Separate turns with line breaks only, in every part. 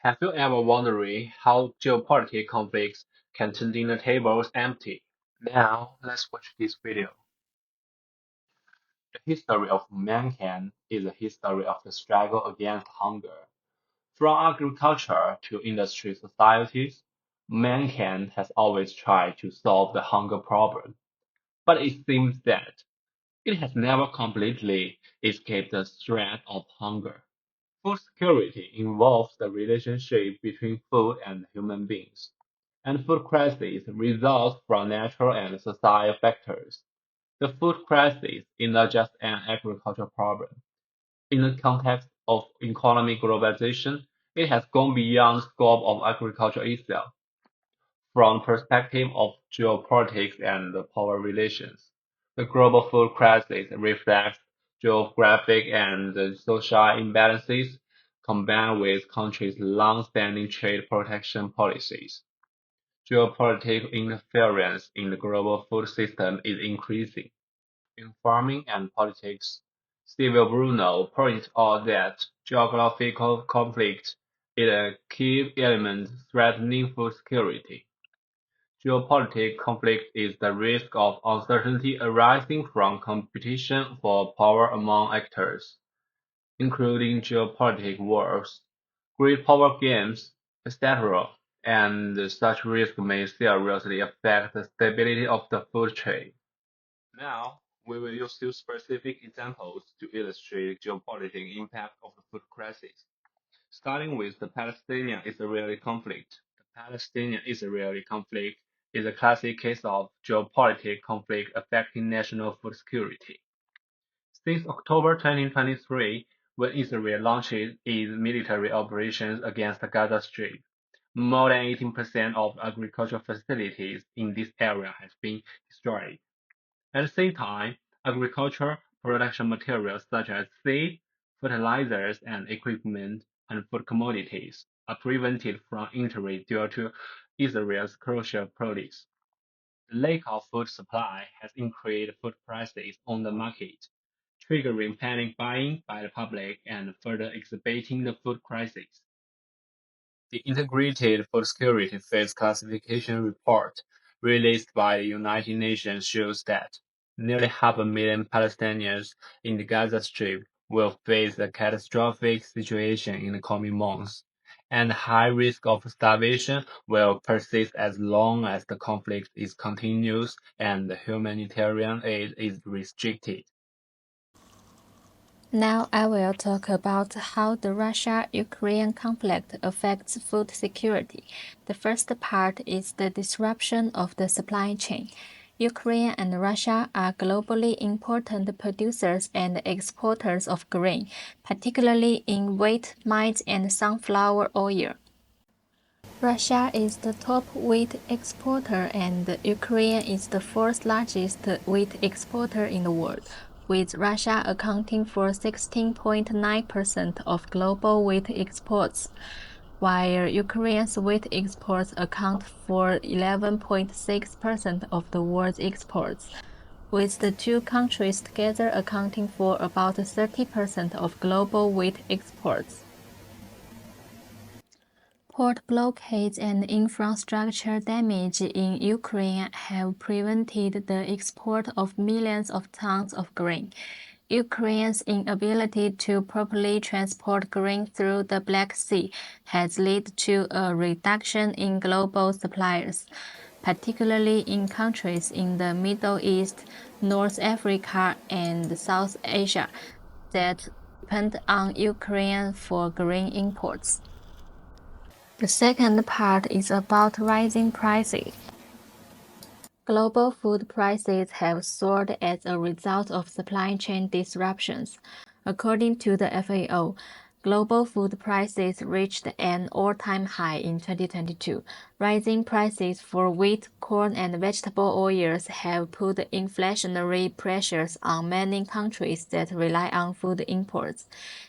Have you ever wondered how geopolitical conflicts can turn dinner tables empty? Now, let's watch this video. The history of mankind is a history of the struggle against hunger. From agriculture to industry societies, mankind has always tried to solve the hunger problem. But it seems that it has never completely escaped the threat of hunger. Food security involves the relationship between food and human beings, and food crises result from natural and societal factors. The food crisis is not just an agricultural problem. In the context of economic globalization, it has gone beyond the scope of agriculture itself. From the perspective of geopolitics and power relations, the global food crisis reflects geographic and social imbalances combined with countries' long-standing trade protection policies. Geopolitical interference in the global food system is increasing. In farming and politics, Silvio Bruno points out that geographical conflict is a key element threatening food security. Geopolitical conflict is the risk of uncertainty arising from competition for power among actors, including geopolitical wars, great power games, etc., and such risk may seriously affect the stability of the food chain. Now, we will use two specific examples to illustrate geopolitical impact of the food crisis. Starting with the Palestinian-Israeli conflict. The Palestinian-Israeli conflict is a classic case of geopolitical conflict affecting national food security. Since October 2023, when Israel launched its military operations against the Gaza Strip, more than 18% of agricultural facilities in this area have been destroyed. At the same time, agriculture production materials such as seed, fertilizers and equipment, and food commodities are prevented from entering due to Israel's crucial produce. The lack of food supply has increased food prices on the market, triggering panic buying by the public and further exacerbating the food crisis. The Integrated Food Security Phase Classification Report, released by the United Nations, shows that nearly half a million Palestinians in the Gaza Strip will face a catastrophic situation in the coming months, and high risk of starvation will persist as long as the conflict is continuous and humanitarian aid is restricted.
Now I will talk about how the Russia-Ukraine conflict affects food security. The first part is the disruption of the supply chain. Ukraine and Russia are globally important producers and exporters of grain, particularly in wheat, maize, and sunflower oil. Russia is the top wheat exporter and Ukraine is the fourth largest wheat exporter in the world, with Russia accounting for 16.9% of global wheat exports, while Ukraine's wheat exports account for 11.6% of the world's exports, with the two countries together accounting for about 30% of global wheat exports. Port blockades and infrastructure damage in Ukraine have prevented the export of millions of tons of grain. Ukraine's inability to properly transport grain through the Black Sea has led to a reduction in global supplies, particularly in countries in the Middle East, North Africa, and South Asia that depend on Ukraine for grain imports. The second part is about rising prices. Global food prices have soared as a result of supply chain disruptions. According to the FAO, global food prices reached an all-time high in 2022. Rising prices for wheat, corn, and vegetable oils have put inflationary pressures on many countries that rely on food imports.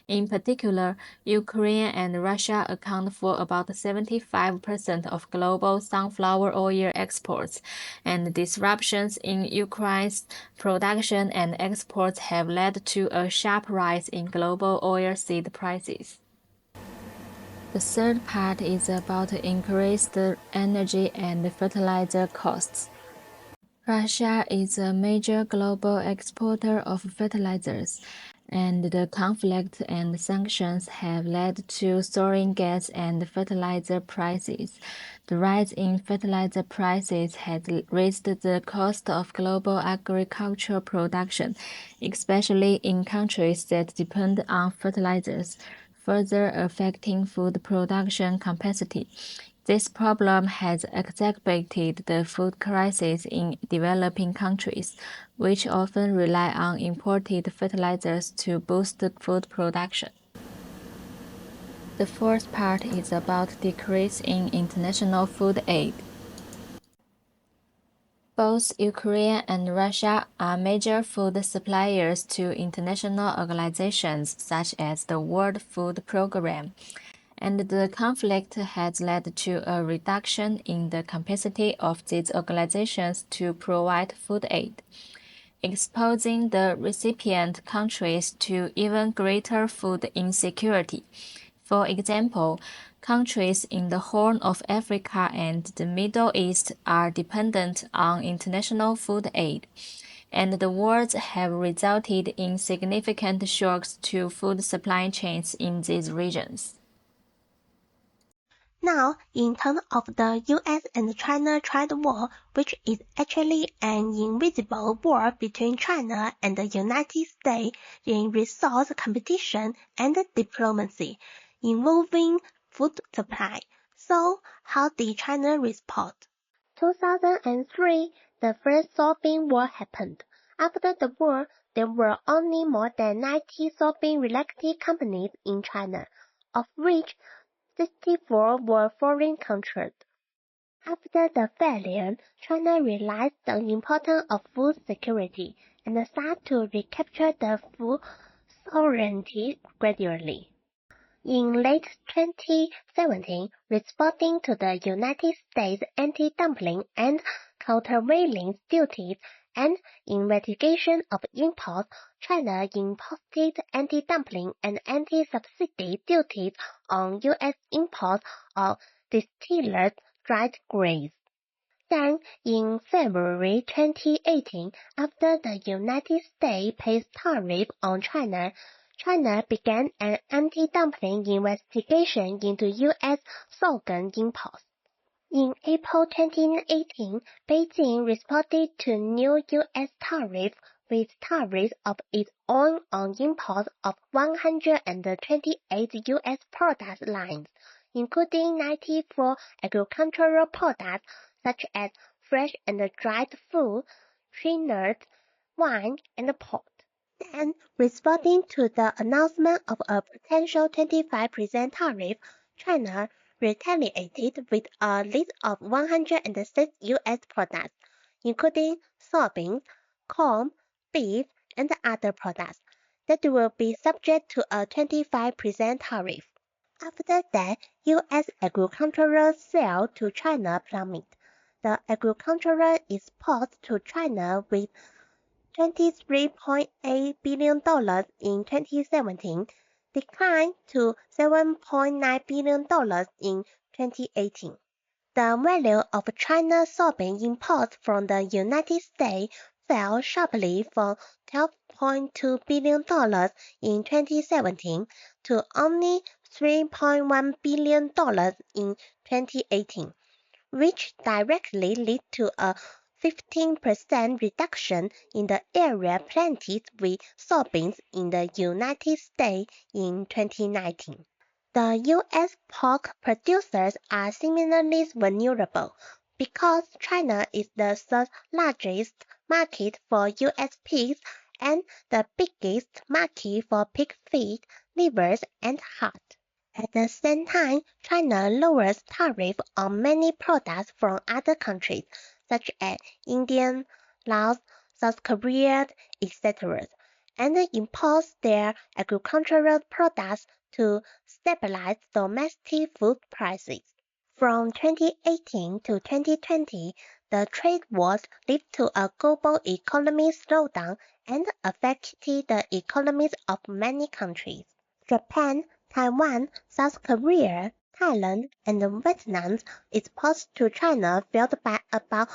In particular, Ukraine and Russia account for about 75% of global sunflower oil exports, and disruptions in Ukraine's production and exports have led to a sharp rise in global oilseed prices. The third part is about increased energy and fertilizer costs. Russia is a major global exporter of fertilizers, and the conflict and sanctions have led to soaring gas and fertilizer prices. The rise in fertilizer prices has raised the cost of global agricultural production, especially in countries that depend on fertilizers, further affecting food production capacity. This problem has exacerbated the food crisis in developing countries, which often rely on imported fertilizers to boost food production. The fourth part is about decrease in international food aid. Both Ukraine and Russia are major food suppliers to international organizations such as the World Food Programme, and the conflict has led to a reduction in the capacity of these organizations to provide food aid, exposing the recipient countries to even greater food insecurity. For example, countries in the Horn of Africa and the Middle East are dependent on international food aid, and the wars have resulted in significant shocks to food supply chains in these regions.
Now, in terms of the US and China trade war, which is actually an invisible war between China and the United States in resource competition and diplomacy, involving food supply. So, how did China respond? 2003, the first soybean war happened. After the war, there were only more than 90 soybean-related companies in China, of which 64 were foreign-controlled. After the failure, China realized the importance of food security and started to recapture the food sovereignty gradually. In late 2017, responding to the United States anti-dumping and countervailing duties and investigation of imports, China imposed anti-dumping and anti-subsidy duties on U.S. imports of distilled dried grains. Then, in February 2018, after the United States placed tariffs on China, China began an anti-dumping investigation into U.S. sorghum imports. In April 2018, Beijing responded to new U.S. tariffs with tariffs of its own on imports of 128 U.S. product lines, including 94 agricultural products such as fresh and dried food, tree nuts, wine, and pork. Then, responding to the announcement of a potential 25% tariff, China retaliated with a list of 106 U.S. products, including soybeans, corn, beef, and other products, that will be subject to a 25% tariff. After that, U.S. agricultural sales to China plummeted. The agricultural exports to China with $23.8 billion in 2017 declined to $7.9 billion in 2018. The value of China's soybean imports from the United States fell sharply from $12.2 billion in 2017 to only $3.1 billion in 2018, which directly led to a 15% reduction in the area planted with soybeans in the United States in 2019. The U.S. pork producers are similarly vulnerable because China is the third largest market for U.S. pigs and the biggest market for pig feet, livers, and heart. At the same time, China lowers tariffs on many products from other countries, such as India, Laos, South Korea, etc., and imports their agricultural products to stabilize domestic food prices. From 2018 to 2020, the trade wars led to a global economic slowdown and affected the economies of many countries. Japan, Taiwan, South Korea, Thailand, and Vietnam exports to China fell by about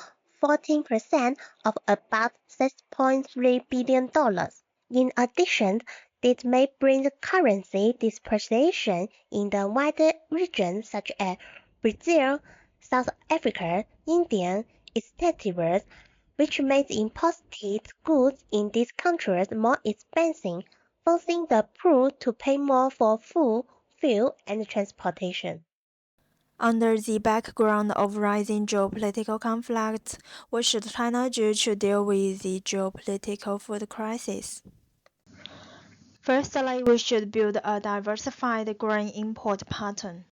14% of about $6.3 billion. In addition, this may bring currency depreciation in the wider region such as Brazil, South Africa, India, etc., which makes imported goods in these countries more expensive, forcing the poor to pay more for food, fuel, and transportation.
Under the background of rising geopolitical conflicts, what should China do to deal with the geopolitical food crisis? Firstly, we should build a diversified grain import pattern.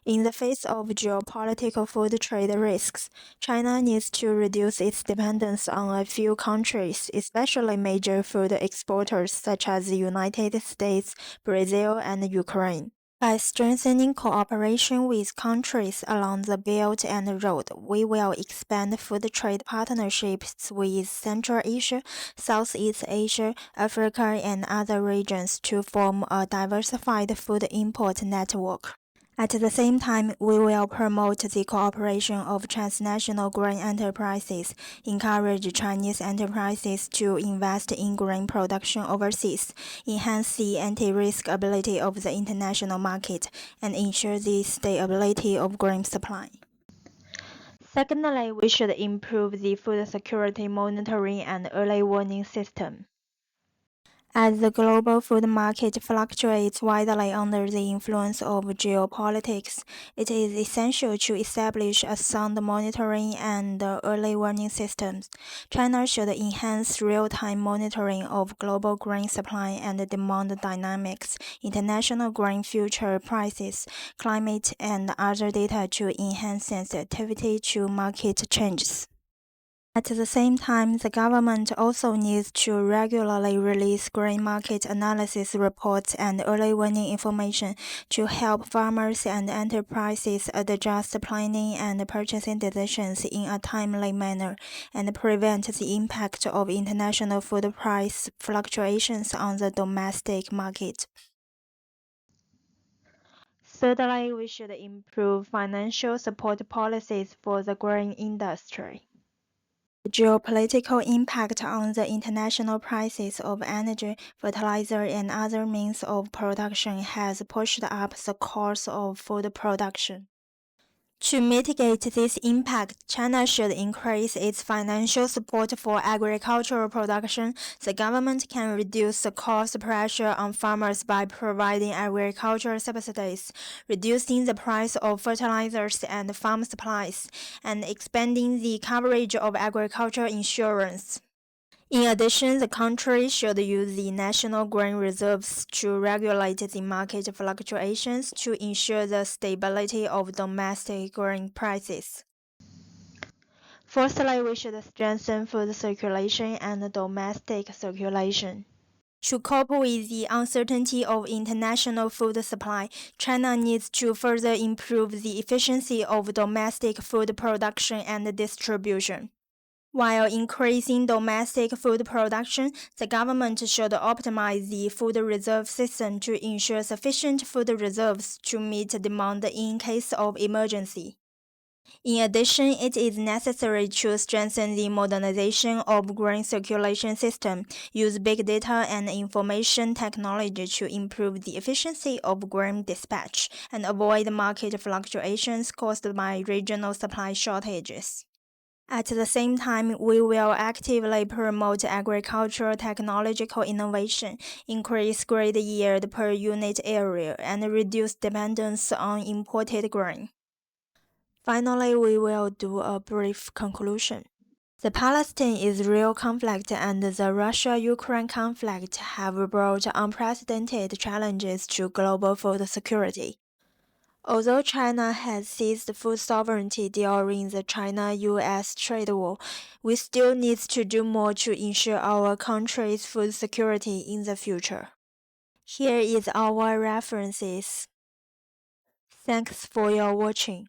In the face of geopolitical food trade risks, China needs to reduce its dependence on a few countries, especially major food exporters such as the United States, Brazil, and Ukraine. By strengthening cooperation with countries along the Belt and Road, we will expand food trade partnerships with Central Asia, Southeast Asia, Africa, and other regions to form a diversified food import network. At the same time, we will promote the cooperation of transnational grain enterprises, encourage Chinese enterprises to invest in grain production overseas, enhance the anti-risk ability of the international market, and ensure the stability of grain supply. Secondly, we should improve the food security monitoring and early warning system. As the global food market fluctuates widely under the influence of geopolitics, it is essential to establish a sound monitoring and early warning systems. China should enhance real-time monitoring of global grain supply and demand dynamics, international grain future prices, climate, and other data to enhance sensitivity to market changes. At the same time, the government also needs to regularly release grain market analysis reports and early warning information to help farmers and enterprises adjust planning and purchasing decisions in a timely manner and prevent the impact of international food price fluctuations on the domestic market. Thirdly, we should improve financial support policies for the grain industry. The geopolitical impact on the international prices of energy, fertilizer, and other means of production has pushed up the cost of food production. To mitigate this impact, China should increase its financial support for agricultural production. The government can reduce the cost pressure on farmers by providing agricultural subsidies, reducing the price of fertilizers and farm supplies, and expanding the coverage of agricultural insurance. In addition, the country should use the national grain reserves to regulate the market fluctuations to ensure the stability of domestic grain prices. Fourthly, we should strengthen food circulation and domestic circulation. To cope with the uncertainty of international food supply, China needs to further improve the efficiency of domestic food production and distribution. While increasing domestic food production, the government should optimize the food reserve system to ensure sufficient food reserves to meet demand in case of emergency. In addition, it is necessary to strengthen the modernization of grain circulation system, use big data and information technology to improve the efficiency of grain dispatch, and avoid market fluctuations caused by regional supply shortages. At the same time, we will actively promote agricultural technological innovation, increase grain yield per unit area, and reduce dependence on imported grain. Finally, we will do a brief conclusion. The Palestine-Israel conflict and the Russia-Ukraine conflict have brought unprecedented challenges to global food security. Although China has seized food sovereignty during the China-US trade war, we still need to do more to ensure our country's food security in the future. Here is our references. Thanks for your watching.